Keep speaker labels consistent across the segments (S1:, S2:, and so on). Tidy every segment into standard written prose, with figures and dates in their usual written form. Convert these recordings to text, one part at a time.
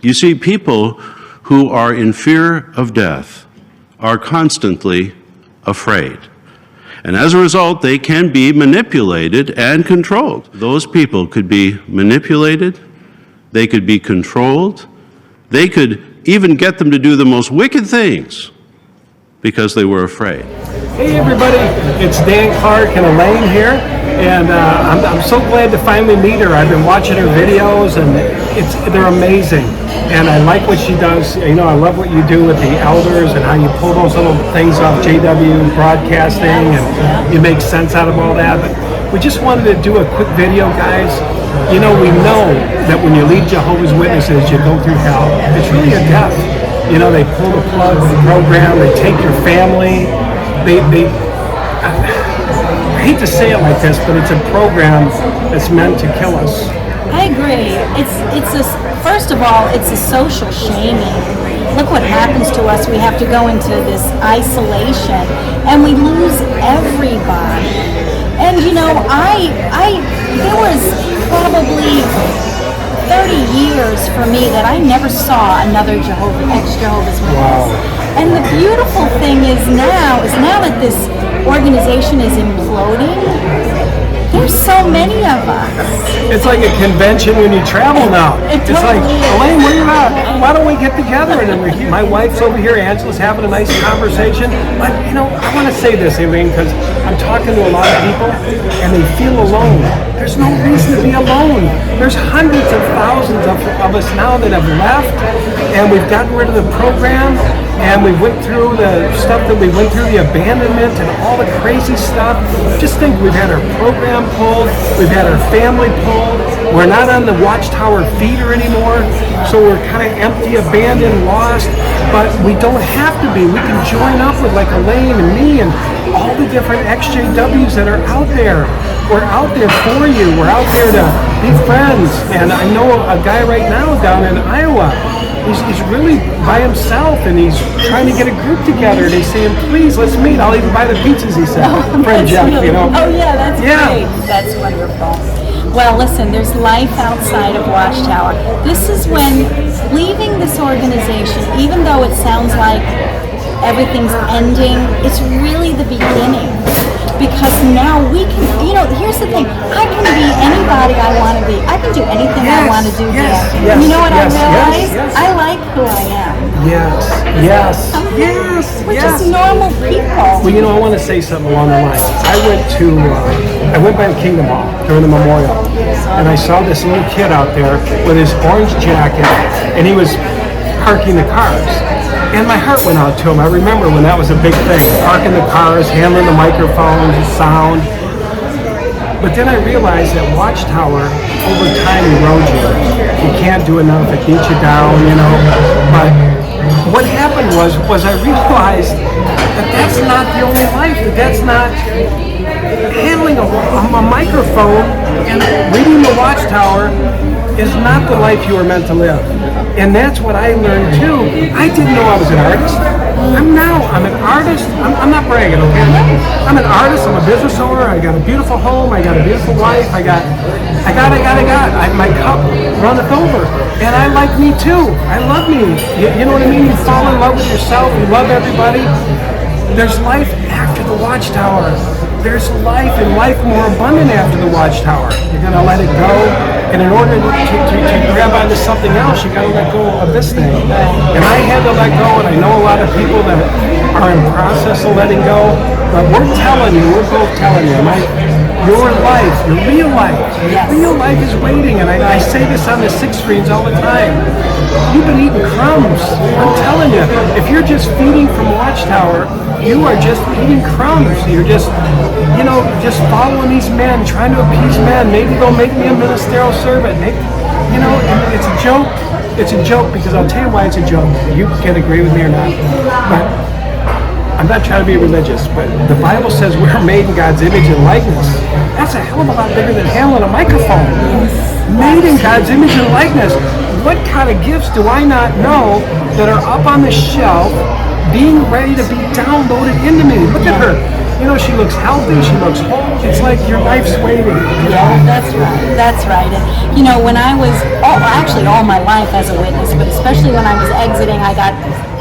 S1: You see, people who are in fear of death are constantly afraid. And as a result, they can be manipulated and controlled. Those people could be manipulated, they could be controlled, they could even get them to do the most wicked things because they were afraid.
S2: Hey everybody, it's Dan Clark and Elaine here, and I'm so glad to finally meet her. I've been watching her videos and they're amazing, and I like what she does. You know, I love what you do with the elders and how you pull those little things off JW broadcasting and you make sense out of all that. But we just wanted to do a quick video, guys. You know, we know that when you lead Jehovah's Witnesses, you go through hell. It's really a death. You know, they pull the plug of the program, they take your family. I hate to say it like this, but it's a program that's meant to kill us.
S3: I agree. First of all, it's a social shaming. Look what happens to us. We have to go into this isolation, and we lose everybody. And you know, there was probably 30 years for me that I never saw another ex-Jehovah's Witness.
S2: Wow.
S3: And the beautiful thing is now that this organization is imploding, there's so many of us.
S2: It's like a convention when you travel now. It's like, Elaine, where you at? Why don't we get together? And then we're here. My wife's over here, Angela's having a nice conversation. But, you know, I want to say this, Elaine, because I'm talking to a lot of people, and they feel alone. There's no reason to be alone. There's hundreds of thousands of us now that have left, and we've gotten rid of the program, and we went through the stuff that we went through, the abandonment and all the crazy stuff. Just think, we've had our program pulled, we've had our family pulled, we're not on the Watchtower feeder anymore, so we're kind of empty, abandoned, lost, but we don't have to be. We can join up with like Elaine and me and all the different EXJWs that are out there. We're out there for you. We're out there to be friends. And I know a guy right now down in Iowa. He's really by himself, and he's trying to get a group together. They say, please, let's meet. I'll even buy the pizzas, he said. Friend Jeff,
S3: really,
S2: you know.
S3: Oh yeah, that's great. That's wonderful. Well, listen, there's life outside of Watchtower. This is when leaving this organization, even though it sounds like everything's ending, it's really the beginning. Because now we can, you know, here's the thing, I can be anybody I want to be. I can do anything I want to do here.
S2: Yes,
S3: you know what I
S2: yes.
S3: realize? I like who I am. We're just normal people.
S2: Well, you know, I want to say something along the lines. I went by the Kingdom Hall during the memorial, and I saw this little kid out there with his orange jacket, and he was parking the cars. And my heart went out to him. I remember when that was a big thing, parking the cars, handling the microphones, the sound. But then I realized that Watchtower, over time, erodes you. You can't do enough, it beats you down, you know. But what happened was I realized that that's not the only life, that's not handling a microphone and reading the Watchtower is not the life you were meant to live. And that's what I learned too. I didn't know I was an artist. I'm an artist. I'm not bragging, okay? I'm an artist, I'm a business owner, I got a beautiful home, I got a beautiful wife, I got. My cup runneth over. And I like me too. I love me. You know what I mean? You fall in love with yourself, you love everybody. There's life after the Watchtower. There's life and life more abundant after the Watchtower. You're going to let it go. And in order to grab onto something else, you got to let go of this thing. And I had to let go, and I know a lot of people that are in process of letting go. But we're both telling you, your life, your real life is waiting. And I say this on the 6 screens all the time. You've been eating crumbs. I'm telling you, if you're just feeding from Watchtower, you are just eating crumbs. You're just following these men, trying to appease men. Maybe they'll make me a ministerial servant. Maybe, you know, it's a joke. It's a joke because I'll tell you why it's a joke. You can agree with me or not. But I'm not trying to be religious, but the Bible says we're made in God's image and likeness. That's a hell of a lot bigger than handling a microphone. Made in God's image and likeness. What kind of gifts do I not know that are up on the shelf being ready to be downloaded into me? Look at her. she looks healthy, she looks whole. It's like your life's waiting.
S3: Yeah, that's right. That's right. And when I was, actually all my life as a witness, but especially when I was exiting, I got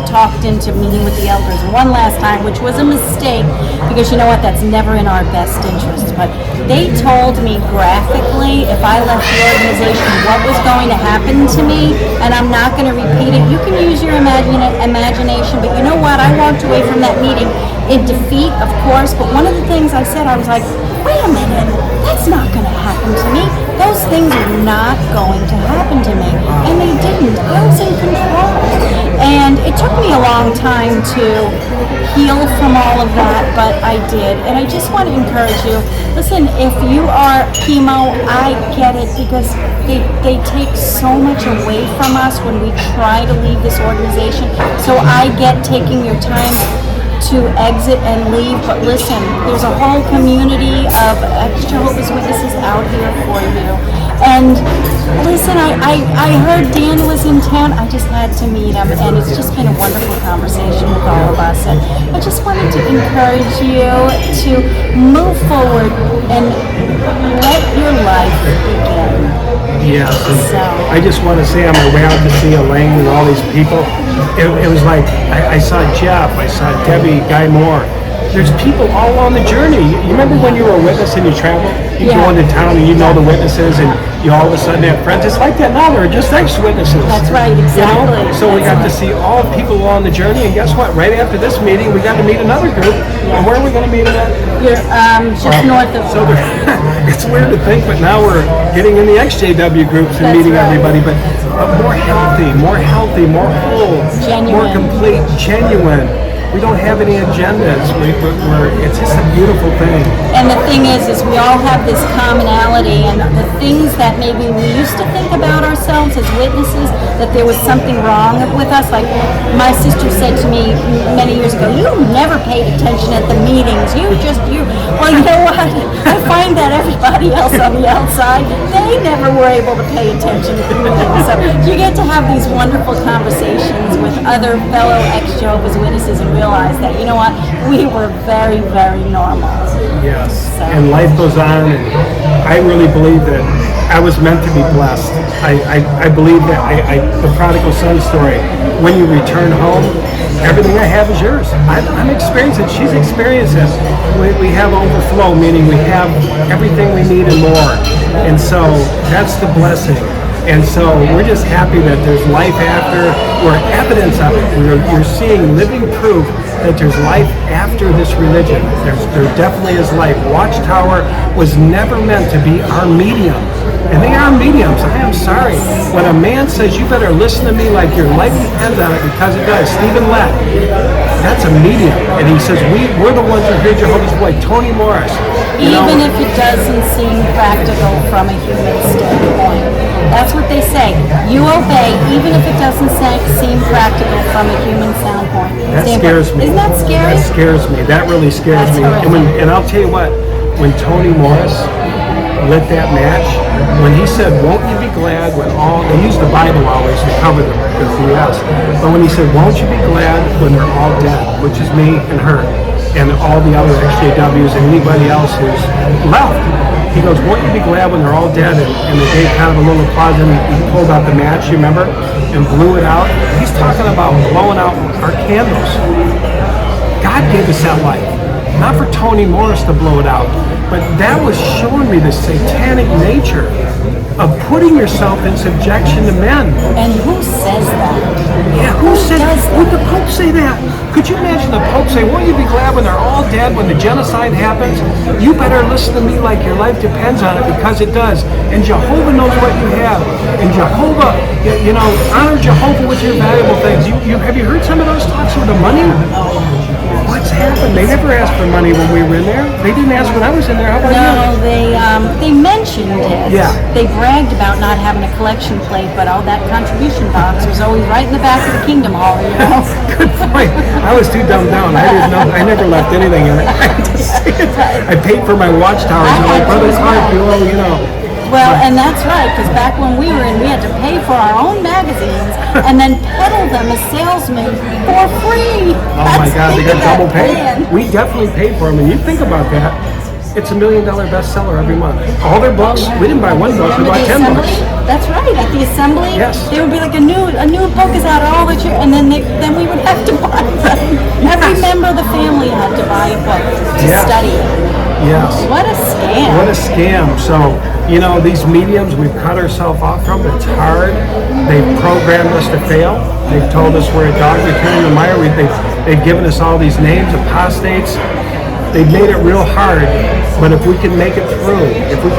S3: talked into meeting with the elders one last time, which was a mistake because you know what? That's never in our best interest. But they told me graphically if I left the organization what was going to happen to me, and I'm not going to repeat it. You can use your imagination, but you know what? I walked away from that meeting in defeat, of course, but one of the things I said, I was like, wait a minute, that's not going to happen to me. Those things are not going to happen to me. And they didn't. I was in control. And it took me a long time to heal from all of that, but I did. And I just want to encourage you, listen, if you are chemo, I get it because they take so much away from us when we try to leave this organization. So I get taking your time to exit and leave, but listen, there's a whole community of ex-Jehovah's Witnesses out here for you. And listen, I heard Dan was in town. I just had to meet him, and it's just been a wonderful conversation with all of us. And I just wanted to encourage you to move forward and let your life begin.
S2: Yes,
S3: So,
S2: I just want to say on my way out to see Elaine and all these people, it was like I saw Jeff, I saw Debbie, Guy Moore. There's people all on the journey. You remember when you were a witness and you traveled? You go into town and you know the witnesses and you all of a sudden have friends. It's like that now. They're just ex-witnesses.
S3: that's right, exactly.
S2: So we got to see all the people on the journey, and guess what? Right after this meeting, we got to meet another group. And where are we going to meet them at?
S3: You're just north of.
S2: So it's weird to think, but now we're getting in the EXJW groups and
S3: That's
S2: meeting
S3: right.
S2: everybody, but more healthy, more whole, more
S3: Genuine.
S2: complete, genuine. We don't have any agendas. It's just a beautiful thing.
S3: And the thing is we all have this commonality, and the things that maybe we used to think about ourselves as witnesses, that there was something wrong with us. Like my sister said to me many years ago, you never paid attention at the meetings. Well, you know what? I find that everybody else on the outside, they never were able to pay attention at the meetings. So you get to have these wonderful conversations with other fellow ex-Jehovah's Witnesses and realize that, you know what, we were very, very normal.
S2: Yes.
S3: So.
S2: And life goes on, and I really believe that I was meant to be blessed. I believe that the prodigal son story, when you return home, everything I have is yours. I'm experiencing it. She's experienced it. We have overflow, meaning we have everything we need and more. And so that's the blessing. And so we're just happy that there's life after. We're evidence of it. You're seeing living proof that there's life after this religion. There definitely is life. Watchtower was never meant to be our medium. And they are mediums. I am sorry. When a man says, you better listen to me like your life depends on it, because it does. Stephen Lett, that's a medium. And he says, we're the ones who hear Jehovah's Voice. Tony Morris.
S3: Even if it doesn't seem practical from a human standpoint. That's what they say. You obey, even if it doesn't seem practical from a human standpoint.
S2: That scares me.
S3: Isn't that scary?
S2: That scares me. That really scares
S3: That's
S2: me.
S3: horrific.
S2: And I'll tell you what, when Tony Morris lit that match, when he said, won't you be glad when all, they use the Bible always to cover them, because he asked, but when he said, won't you be glad when they're all dead, which is me and her, and all the other EXJWs and anybody else who's left, he goes, won't you be glad when they're all dead? And they gave kind of a little applause, and he pulled out the match, you remember, and blew it out. He's talking about blowing out our candles. God gave us that life. Not for Tony Morris to blow it out, but that was showing me the satanic nature of putting yourself in subjection to men.
S3: And who says that?
S2: Yeah, who said
S3: does that?
S2: Would the Pope say that? Could you imagine the Pope say, won't you be glad when they're all dead, when the genocide happens? You better listen to me like your life depends on it, because it does. And Jehovah knows what you have. And Jehovah, honor Jehovah with your valuable things. Have you heard some of those talks with the money? What's happened? They never asked for money when we were in there. They didn't ask when I was in there. How about
S3: No,
S2: you?
S3: they mentioned it.
S2: Yeah.
S3: They bragged about not having a collection plate, but all that contribution box was always right in the back of the Kingdom Hall, you know?
S2: Good point. I was too dumbed down. I didn't know. I never left anything in it. I paid for my Watchtower. So
S3: I
S2: like,
S3: had to
S2: Brother
S3: as
S2: Clark,
S3: well. Well, and that's right, because back when we were in, we had to pay for our own magazines and then peddle them as salesmen for free.
S2: Oh my God, they got double pay. We definitely paid for them, and you think about that. It's $1 million bestseller every month. All their books, we didn't buy one book, we bought 10 books.
S3: That's right. At the assembly,
S2: Yes.
S3: there would be like a new book is out all the year, and then we would have to buy them. Every member of the family had to buy a book to
S2: Yes.
S3: study.
S2: Yes.
S3: What a scam!
S2: What a scam. So, you know, these mediums we've cut ourselves off from, it's hard. They've programmed us to fail. They've told us we're a dog returning the mire. They've given us all these names, apostates. They've made it real hard. But if we can make it through, if we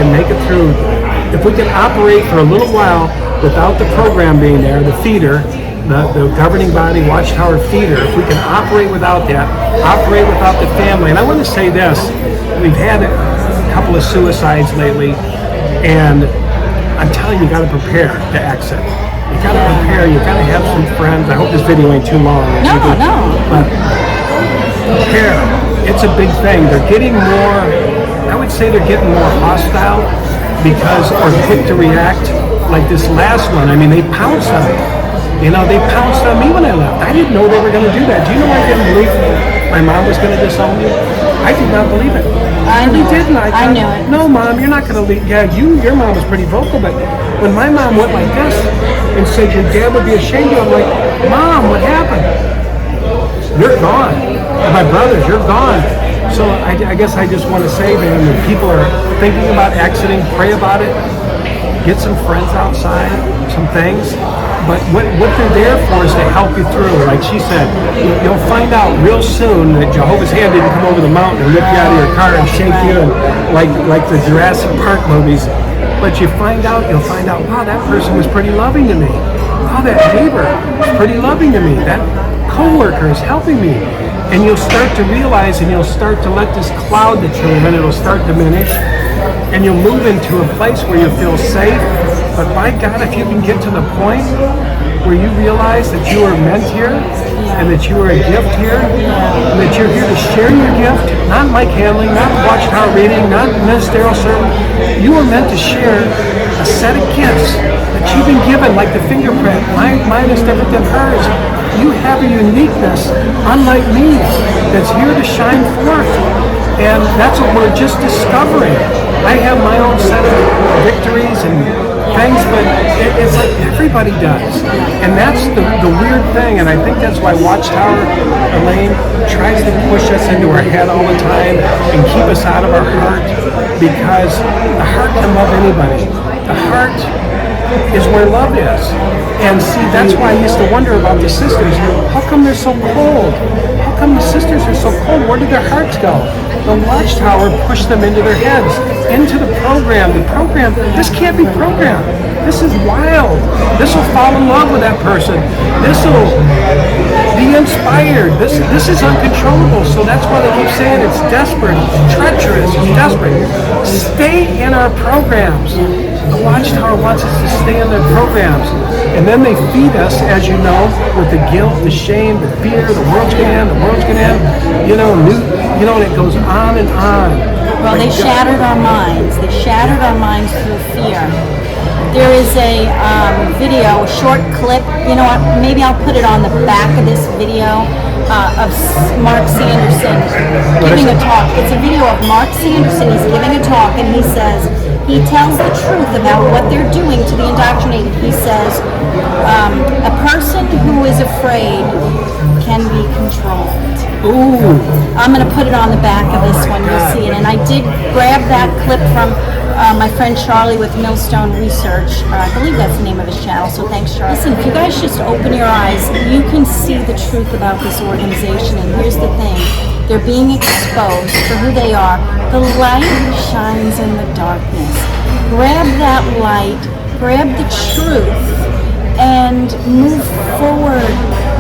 S2: can operate for a little while without the program being there, the feeder, the governing body, Watchtower feeder, if we can operate without that, operate without the family. And I want to say this, we've had a couple of suicides lately, and I'm telling you, you got to prepare to exit. You got to prepare, you got to have some friends. I hope this video ain't too long.
S3: No.
S2: But prepare. It's a big thing. They're getting more, I would say they're getting more hostile because, or quick to react. Like this last one, I mean, they pounced on me. You know, they pounced on me when I left. I didn't know they were going to do that. Do you know I didn't believe my mom was going to disown me? I did not believe it.
S3: I knew it.
S2: Didn't I?
S3: I knew it.
S2: No, Mom, you're not going to leave. Yeah, your mom was pretty vocal, but when my mom went like this and said your dad would be ashamed of you, I'm like, Mom, what happened? You're gone. My brothers, you're gone. So I guess I just want to say, man, when people are thinking about exiting, pray about it. Get some friends outside, some things. But what they're there for is to help you through. Like she said, you'll find out real soon that Jehovah's hand didn't come over the mountain and rip you out of your car and shake you, and like the Jurassic Park movies. But you'll find out, wow, that person was pretty loving to me. Wow, that neighbor was pretty loving to me. That coworker is helping me. And you'll start to realize, and you'll start to let this cloud that you're in, it'll start to diminish. And you'll move into a place where you feel safe. But by God, if you can get to the point where you realize that you are meant here, and that you are a gift here, and that you're here to share your gift, not mic handling, not Watchtower reading, not ministerial service. You are meant to share a set of gifts that you've been given, like the fingerprint. Mine is different than hers. You have a uniqueness, unlike me, that's here to shine forth. And that's what we're just discovering. I have my own set of victories and things, but it's like everybody does. And that's the weird thing, and I think that's why Watchtower, Elaine, tries to push us into our head all the time and keep us out of our heart, because the heart can love anybody. The heart is where love is. And see, that's why I used to wonder about the sisters. How come they're so cold? How come the sisters are so cold? Where did their hearts go? The Watchtower pushed them into their heads, into the program. The program, this can't be programmed. This is wild. This will fall in love with that person. This will be inspired. This is uncontrollable. So that's why they keep saying it's desperate, it's treacherous, it's desperate. Stay in our programs. The Watchtower wants us to stay in their programs. And then they feed us, as you know, with the guilt, the shame, the fear, the world's gonna end, the world's gonna end. And it goes on and on.
S3: Well, they shattered our minds. They shattered our minds through fear. There is a video, a short clip. You know what? Maybe I'll put it on the back of this video of Mark Sanderson giving a talk. It's a video of Mark Sanderson. He's giving a talk, and he tells the truth about what they're doing to the indoctrinated. He says, a person who is afraid can be controlled.
S2: Ooh.
S3: I'm going to put it on the back of this one. You'll see it. And I did grab that clip from my friend Charlie with Millstone Research. I believe that's the name of his channel, so thanks, Charlie. Listen, if you guys just open your eyes, you can see the truth about this organization. And here's the thing. They're being exposed for who they are. The light shines in the darkness. Grab that light, grab the truth, and move forward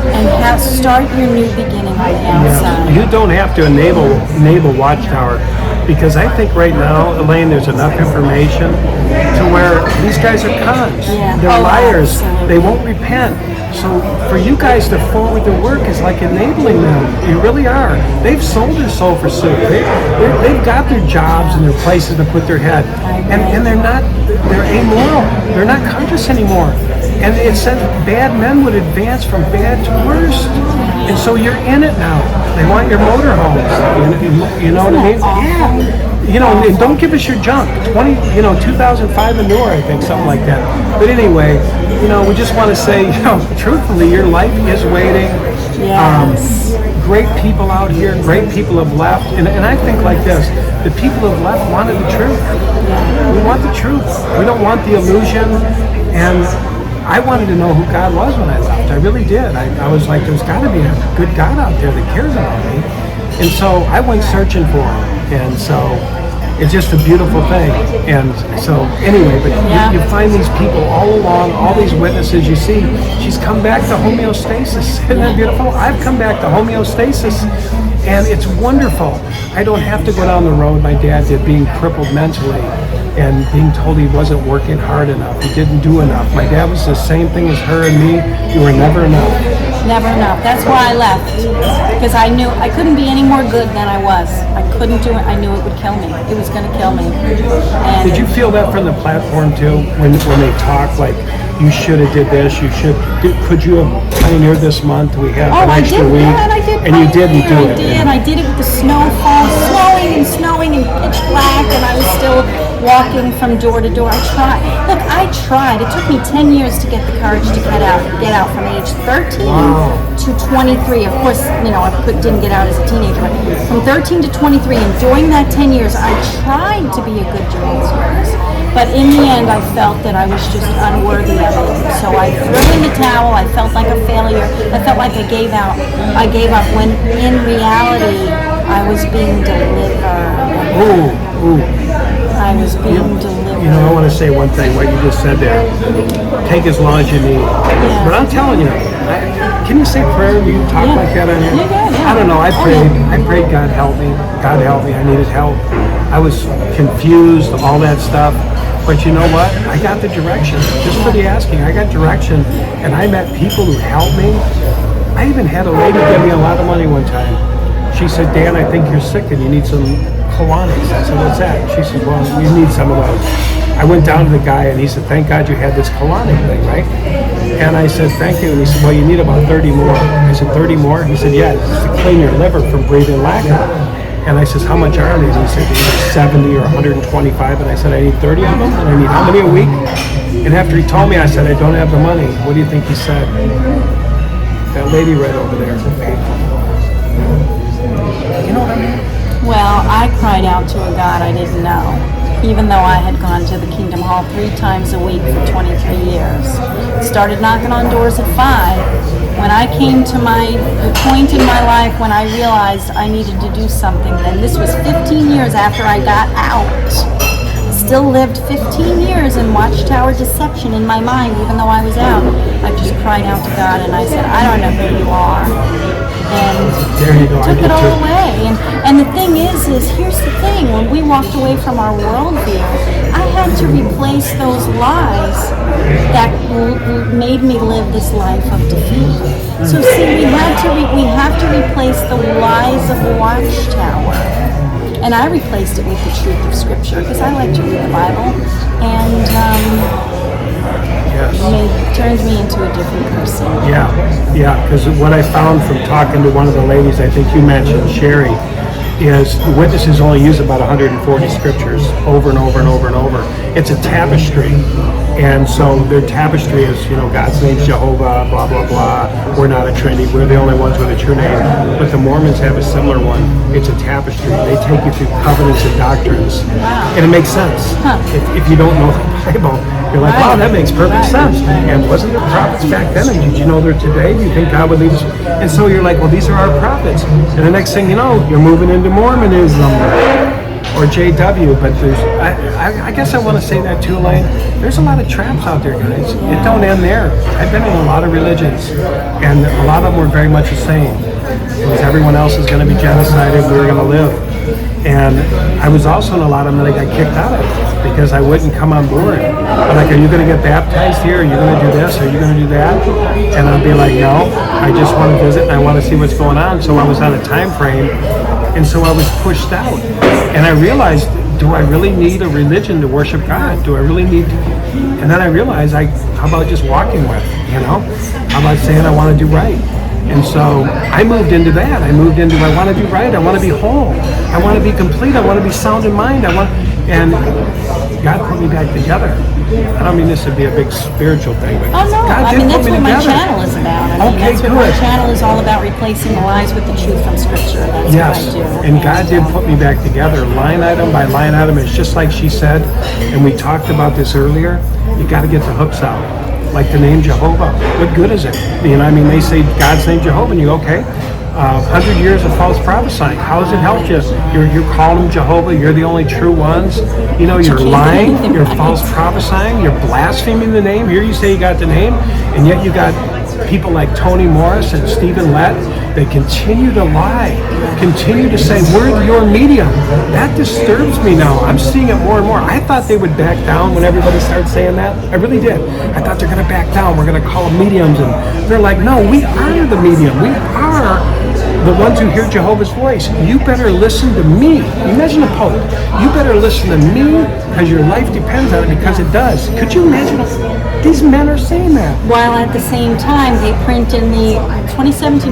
S3: and start your new beginning on the outside.
S2: You don't have to enable Watchtower, because I think right now, Elaine, there's enough information to where these guys are cons.
S3: Yeah.
S2: They're liars.
S3: Absolutely.
S2: They won't repent. So for you guys to forward the work is like enabling them. You really are. They've sold their soul for soup. They've got their jobs and their places to put their head. And they're amoral. They're not conscious anymore. And it said bad men would advance from bad to worse. And so you're in it now. They want your motorhomes. You know what I mean? Yeah. You know, and don't give us your junk. 2005 and newer, I think, something like that. But anyway, we just want to say, truthfully, your life is waiting.
S3: Yes.
S2: Great people out here, great people have left. And I think like this, the people who have left wanted the truth. We want the truth. We don't want the illusion. And I wanted to know who God was when I left. I really did. I was like, there's got to be a good God out there that cares about me. And so I went searching for him. And so it's just a beautiful thing. And so anyway, but you find these people all along, all these witnesses you see. She's come back to homeostasis. Isn't that beautiful? I've come back to homeostasis. And it's wonderful. I don't have to go down the road my dad did, being crippled mentally and being told he wasn't working hard enough. He didn't do enough. My dad was the same thing as her and me. You were never enough.
S3: Never enough. That's why I left, because I knew I couldn't be any more good than I was. I couldn't do it. I knew it would kill me. It was going to kill me. And
S2: did you feel that from the platform too, when they talk like you should have did this, could you have pioneered this month? We have an extra week, and you didn't do it.
S3: I did it with the snowfall, snowing and pitch black, and I was still walking from door to door. I tried. It took me 10 years to get the courage to get out from age 13 to 23. Of course, I didn't get out as a teenager, but from 13 to 23, and during that 10 years, I tried to be a good Jehovah's Witness. But in the end, I felt that I was just unworthy of it. So I threw in the towel. I felt like a failure. I felt like I gave up. When in reality, I was being delivered. I was being delivered.
S2: I want to say one thing, what you just said there. Take as long as you need.
S3: Yeah.
S2: But I'm telling you, can you say prayer? Do you talk like that on here?
S3: Yeah.
S2: I don't know. I prayed, God help me. God help me. I needed help. I was confused, all that stuff. But you know what? I got the direction. Just for the asking, I got direction. And I met people who helped me. I even had a lady give me a lot of money one time. She said, Dan, I think you're sick and you need some colonics. I said, what's that? She said, well, you need some of those. I went down to the guy and he said, thank God you had this colonic thing, right? And I said, thank you. And he said, well, you need about 30 more. I said, 30 more? He said, yeah, it's to clean your liver from breathing lacquer. And I says, how much are these? And he said, either 70 or 125. And I said, I need 30 of them. And I need how many a week? And after he told me, I said, I don't have the money. What do you think he said? That lady right over there. You know what I mean?
S3: Well, I cried out to a God I didn't know, even though I had gone to the Kingdom Hall 3 times a week for 23 years. Started knocking on doors at 5. When I came to the point in my life when I realized I needed to do something, then this was 15 years after I got out. Still lived 15 years in Watchtower deception in my mind, even though I was out. I just cried out to God and I said, I don't know who you are. And
S2: there you go.
S3: Took it all away. And the thing is here's the thing, when we walked away from our worldview, I had to replace those lies that made me live this life of defeat. So see, we have to replace the lies of Watchtower. And I replaced it with the truth of Scripture, because I like to read the Bible, and it turns me into a different person.
S2: Yeah, because what I found from talking to one of the ladies, I think you mentioned, Sherry, is the witnesses only use about 140 scriptures over and over and over and over. It's a tapestry. And so their tapestry is, God's name's Jehovah, blah, blah, blah. We're not a Trinity. We're the only ones with a true name. But the Mormons have a similar one. It's a tapestry. They take you through covenants and doctrines.
S3: Wow.
S2: And it makes sense. If you don't know the Bible, you're like, wow, that makes perfect sense. And wasn't there prophets back then? And did you know they're today? Do you think God would lead us? And so you're like, well, these are our prophets. And the next thing you know, you're moving into Mormonism or JW. But I guess I want to say that too, Elaine. There's a lot of traps out there, guys. It don't end there. I've been in a lot of religions, and a lot of them were very much the same. It was everyone else is going to be genocided, we were going to live. And I was also in a lot of them that I got kicked out of because I wouldn't come on board. I'm like, are you going to get baptized here? Are you going to do this? Are you going to do that? And I'd be like, no, I just want to visit and I want to see what's going on. So I was on a time frame, and so I was pushed out. And I realized, do I really need a religion to worship God? Do I really need to? And then I realized, how about just walking with, How about saying I want to do right? And so I moved into that. I want to do right. I want to be whole. I want to be complete. I want to be sound in mind. And God put me back together. I don't mean this to be a big spiritual thing, but
S3: oh no,
S2: God
S3: I
S2: did
S3: mean
S2: put
S3: that's
S2: me
S3: what my
S2: together.
S3: channel is about. I mean,
S2: Okay,
S3: that's what my
S2: good.
S3: channel is all about, replacing the lies with the truth from Scripture. That's
S2: Yes,
S3: what I do.
S2: and God did put me back together, line item by line item. It's just like she said, and we talked about this earlier. You got to get the hooks out, like the name Jehovah. What good is it? They say God's name Jehovah, and you go, okay. 100 years of false prophesying. How does it help you? You're calling them Jehovah. You're the only true ones. You're lying. You're false prophesying. You're blaspheming the name. Here you say you got the name, and yet you got people like Tony Morris and Stephen Lett. They continue to lie, continue to say, we're your medium. That disturbs me now. I'm seeing it more and more. I thought they would back down when everybody started saying that. I really did. I thought they're going to back down. We're going to call them mediums. And they're like, no, we are the medium. We are the ones who hear Jehovah's voice. You better listen to me. Imagine the Pope. You better listen to me because your life depends on it, because it does. Could you imagine if these men are saying that?
S3: While at the same time, they print in the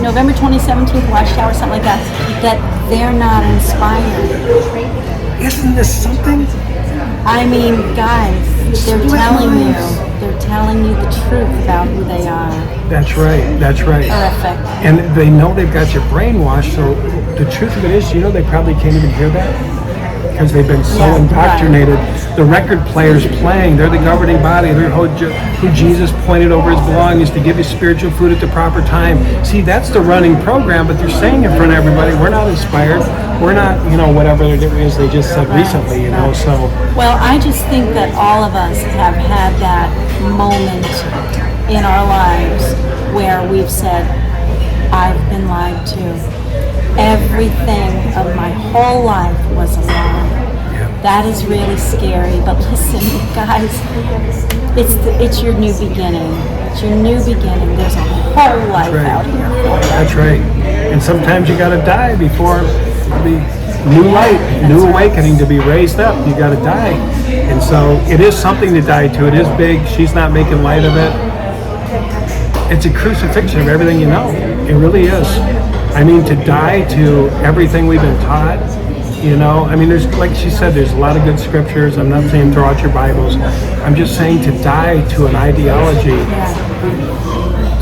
S3: November 2017 Watchtower, something like that, that they're not inspired.
S2: Isn't this something?
S3: I mean, guys, they're telling you the truth about who they are.
S2: That's right.
S3: Horrific.
S2: And they know they've got you brainwashed, so the truth of it is, they probably can't even hear that because they've been so indoctrinated. Right. The record players playing, they're the governing body. They're who Jesus pointed over his belongings to give you spiritual food at the proper time. See, that's the running program, but they're saying in front of everybody, we're not inspired. We're not, whatever it is they just said recently, so.
S3: Well, I just think that all of us have had that moment in our lives where we've said, I've been lied to. Everything of my whole life was a lie. Yeah. That is really scary. But listen, guys, it's your new beginning. It's your new beginning. There's a whole life out here.
S2: That's right. And sometimes you got to die before the new light, new awakening to be raised up. You got to die. And so it is something to die to. It is big. She's not making light of it. It's a crucifixion of everything you know. It really is. I mean, to die to everything we've been taught, there's, like she said, there's a lot of good scriptures. I'm not saying throw out your Bibles. I'm just saying to die to an ideology,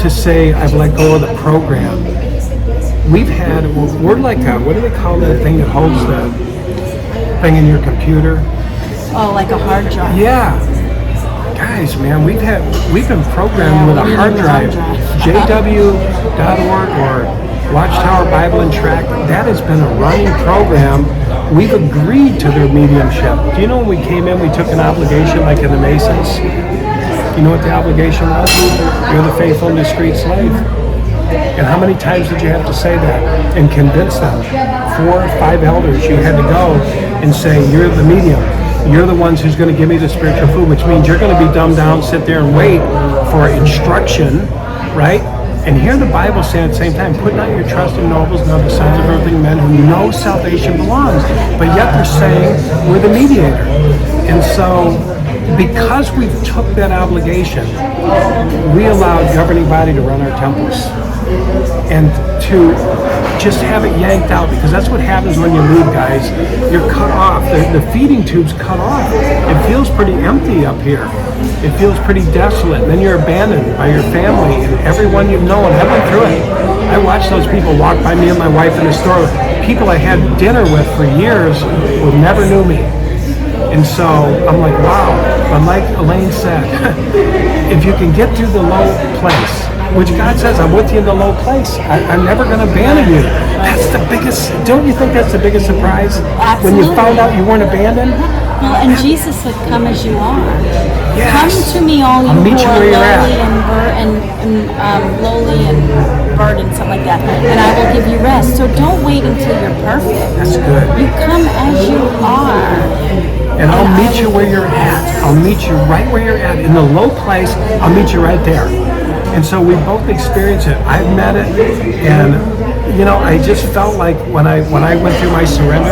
S2: to say I've let go of the program. We're like what do they call that thing that holds the thing in your computer?
S3: Oh, like a hard drive.
S2: Yeah. Guys, man, we've been programmed with a hard drive. JW.org or Watchtower Bible and Tract, that has been a running program. We've agreed to their mediumship. Do you know when we came in, we took an obligation like in the Masons? You know what the obligation was? You're the faithful and discreet slave. And how many times did you have to say that and convince them? 4 or 5 elders, you had to go and say, you're the medium. You're the ones who's going to give me the spiritual food, which means you're going to be dumbed down, sit there and wait for instruction, right? And hear the Bible say at the same time, put not your trust in nobles, nor the sons of earthly men who know salvation belongs. But yet they're saying we're the mediator. And so because we took that obligation, we allowed governing body to run our temples. And to just have it yanked out, because that's what happens when you leave, guys. You're cut off. The feeding tube's cut off. It feels pretty empty up here. It feels pretty desolate. Then you're abandoned by your family and everyone you've known. I went through it. I watched those people walk by me and my wife in the store. People I had dinner with for years who never knew me. And so I'm like, wow. But like Elaine said, if you can get through the low place, which God says, I'm with you in the low place. I'm never going to abandon you. That's the biggest, don't you think that's the biggest surprise? When you
S3: Absolutely.
S2: found out you weren't abandoned?
S3: Well, and Jesus said, come as you are.
S2: Yes.
S3: Come to me, all you
S2: I'll meet
S3: who
S2: you
S3: are
S2: where you're at.
S3: lowly and burdened, something like that, and I will give you rest. So don't wait until you're perfect.
S2: That's good.
S3: You come as you are.
S2: And I'll
S3: I
S2: meet you
S3: will
S2: where
S3: give
S2: you're
S3: you
S2: at.
S3: rest.
S2: I'll meet you right where you're at. In the low place, I'll meet you right there. And so we both experienced it. I've met it, and you know, I just felt like when I went through my surrender,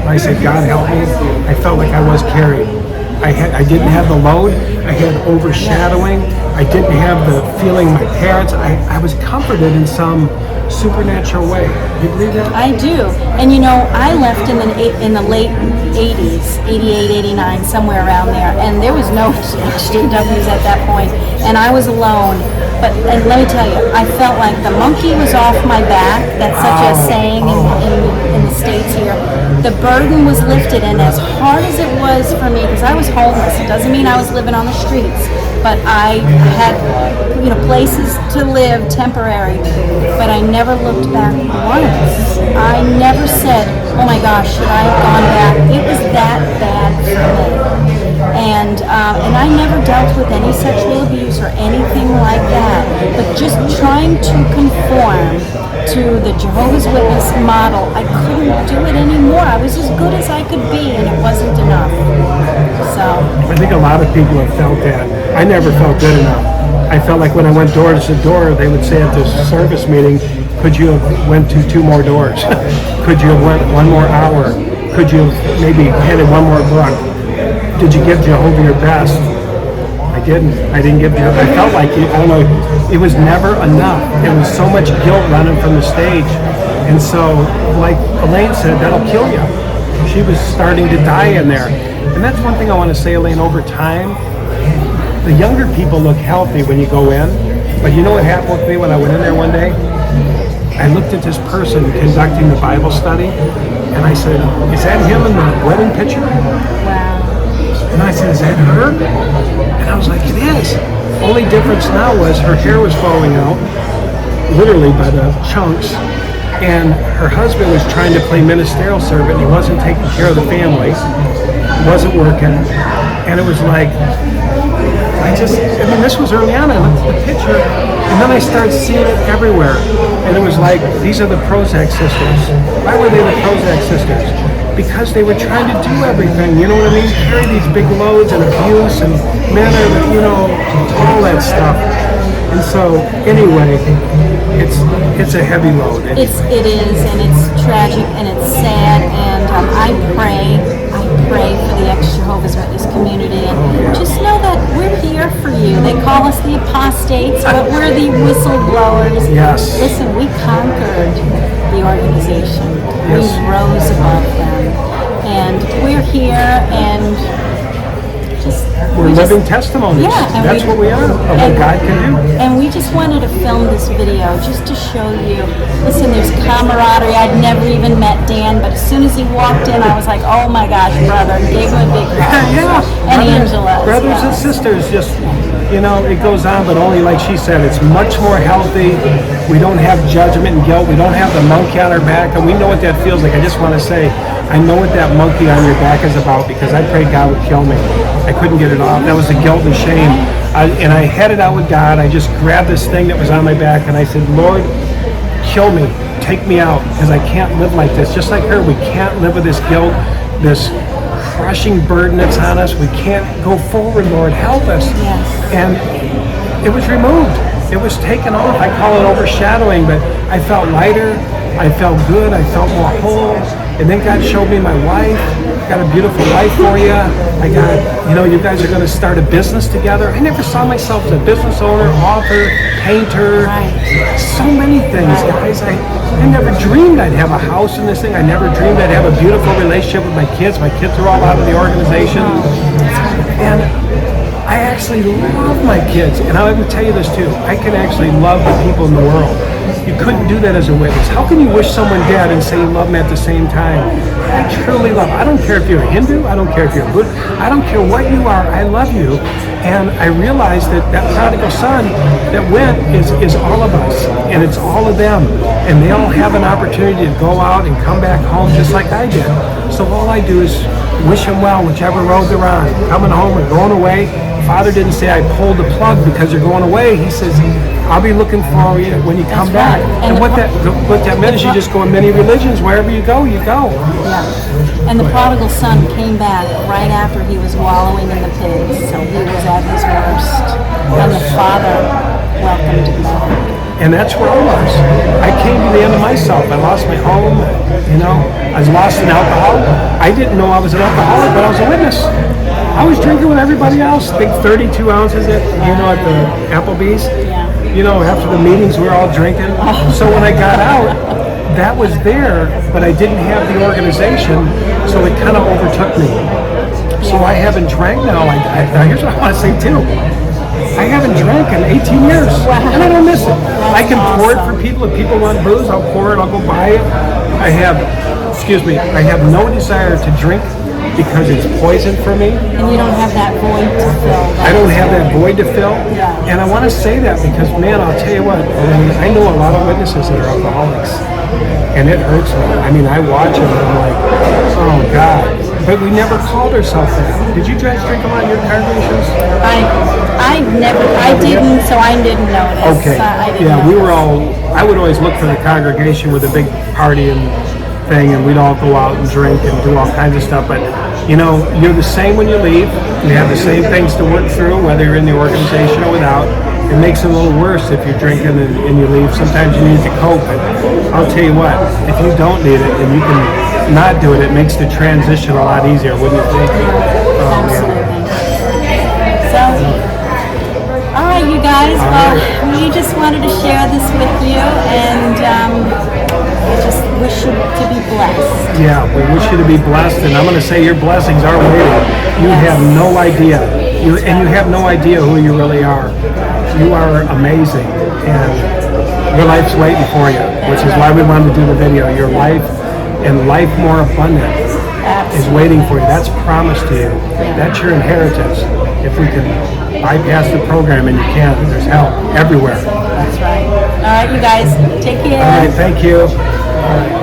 S2: I said, God help me. I felt like I was carried. I didn't have the load. I had overshadowing. I didn't have the feeling my parents. I was comforted in some supernatural way. You believe that?
S3: I do. And you know, I left in the late 80s, 88, 89, somewhere around there, and there was no EXJWs at that point, and I was alone. But and let me tell you, I felt like the monkey was off my back. That's such a saying in the States here. The burden was lifted, and as hard as it was for me, because I was homeless, it doesn't mean I was living on the streets, but I had, you know, places to live, temporary, but I never looked back once. I never said, oh my gosh, should I have gone back? It was that bad for me. And I never dealt with any sexual abuse or anything like that, but just trying to conform to the Jehovah's Witness model, I couldn't do it anymore. I was as good as I could be, and it wasn't enough. So
S2: I think a lot of people have felt that. I never felt good enough. I felt like when I went door to door, they would say at this service meeting, could you have went to 2 more doors? Could you have went 1 more hour? Could you have maybe handed 1 more book? Did you give Jehovah your best? I didn't. I didn't give Jehovah. I felt like, I don't know, it was never enough. There was so much guilt running from the stage. And so, like Elaine said, that'll kill you. She was starting to die in there. And that's one thing I want to say, Elaine, over time, the younger people look healthy when you go in. But you know what happened with me when I went in there one day? I looked at this person conducting the Bible study, and I said, is that him in the wedding picture?
S3: wow.
S2: And I said, is that her? And I was like, it is. Only difference now was her hair was falling out, literally by the chunks, and her husband was trying to play ministerial servant. He wasn't taking care of the family, wasn't working, and it was like, this was early on. I looked at the picture, and then I started seeing it everywhere. And it was like, these are the Prozac sisters. Why were they the Prozac sisters? Because they were trying to do everything, you know what I mean? Carry these big loads and abuse and men are, you know, all that stuff. And so, anyway, it's a heavy load.
S3: It is, and it's tragic, and it's sad, and I pray for the ex-Jehovah's Witness community, and just know that we're here for you. They call us the apostates, but we're the whistleblowers.
S2: Yes.
S3: Listen, we conquered the organization.
S2: Yes.
S3: We rose above them, and we're here, and
S2: we're living testimonies.
S3: Yeah, and
S2: that's what we are, of what God can do.
S3: And we just wanted to film this video just to show you. Listen, there's camaraderie. I'd never even met Dan, but as soon as he walked in, I was like, oh my gosh, brother. Gave him a big hug.
S2: Yeah.
S3: And Angela.
S2: Brothers and sisters, just, you know, it goes on, but only like she said, it's much more healthy. We don't have judgment and guilt. We don't have the monkey on our back, and we know what that feels like. I just want to say, I know what that monkey on your back is about, because I prayed God would kill me. I couldn't get it off. That was the guilt and shame. And I had it out with God. I just grabbed this thing that was on my back, and I said, Lord, kill me. Take me out, because I can't live like this. Just like her, we can't live with this guilt, this crushing burden that's on us. We can't go forward, Lord. Help us.
S3: Yes.
S2: And it was removed. It was taken off. I call it overshadowing, but I felt lighter. I felt good. I felt more whole. And then God showed me my wife. Got a beautiful wife for you. I got, you know, you guys are going to start a business together. I never saw myself as a business owner, author, painter, so many things, guys. I never dreamed I'd have a house in this thing. I never dreamed I'd have a beautiful relationship with my kids. My kids are all out of the organization. And I actually love my kids. And I would tell you this too. I can actually love the people in the world. You couldn't do that as a witness. How can you wish someone dead and say you love them at the same time? I truly love. I don't care if you're a Hindu. I don't care if you're a Buddhist. I don't care what you are. I love you. And I realized that that prodigal son that went is all of us, and it's all of them. And they all have an opportunity to go out and come back home just like I did. So all I do is wish them well, whichever road they're on, coming home or going away. Father didn't say I pulled the plug because you're going away. He says, I'll be looking for you when you come back.
S3: Right.
S2: And what that meant is you just go in many religions. Wherever you go, you go.
S3: Yeah. And the prodigal son came back right after he was wallowing in the pigs, so he was at his worst. And the father welcomed him back.
S2: And that's where I was. I came to the end of myself. I lost my home, I was lost in alcohol. I didn't know I was an alcoholic, but I was a witness. I was drinking with everybody else. I think 32 ounces at the Applebee's.
S3: Yeah.
S2: After the meetings, we were all drinking. So when I got out, that was there, but I didn't have the organization, so it kind of overtook me. So I haven't drank now. Now here's what I want to say too. I haven't drank in 18 years, and I don't miss it. I can pour it for people. If people want booze, I'll pour it, I'll go buy it. I have no desire to drink because it's poison for me.
S3: And you don't have that void to fill.
S2: I don't have that void to fill.
S3: Yeah.
S2: And I want to say that because, man, I'll tell you what, I know a lot of witnesses that are alcoholics, and it hurts me. I watch them and I'm like, oh, God. But we never called ourselves that. Did you guys drink a lot in your congregations?
S3: I didn't, so I didn't notice.
S2: Okay.
S3: I
S2: I would always look for the congregation with a big party and thing, and we'd all go out and drink and do all kinds of stuff. But, you're the same when you leave. You have the same things to work through, whether you're in the organization or without. It makes it a little worse if you're drinking and you leave. Sometimes you need to cope, but I'll tell you what, if you don't need it and you can not do it, it makes the transition a lot easier, wouldn't you think?
S3: Absolutely. So, all right, you guys. We just wanted to share this with you, and we just wish you to be blessed.
S2: Yeah, we wish you to be blessed, and I'm going to say your blessings are waiting. You have no idea, and you have no idea who you really are. You are amazing, and your life's waiting for you, which is why we wanted to do the video. Your life and life more abundant is waiting for you. That's promised to you. That's your inheritance. If we can bypass the program, and you can, there's help everywhere.
S3: That's right. All right, you guys, take care.
S2: All right, thank you.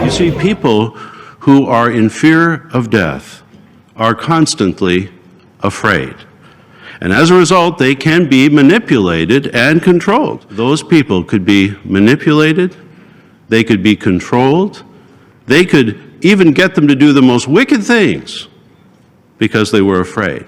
S1: You see, people who are in fear of death are constantly afraid. And as a result, they can be manipulated and controlled. Those people could be manipulated, they could be controlled, they could even get them to do the most wicked things because they were afraid.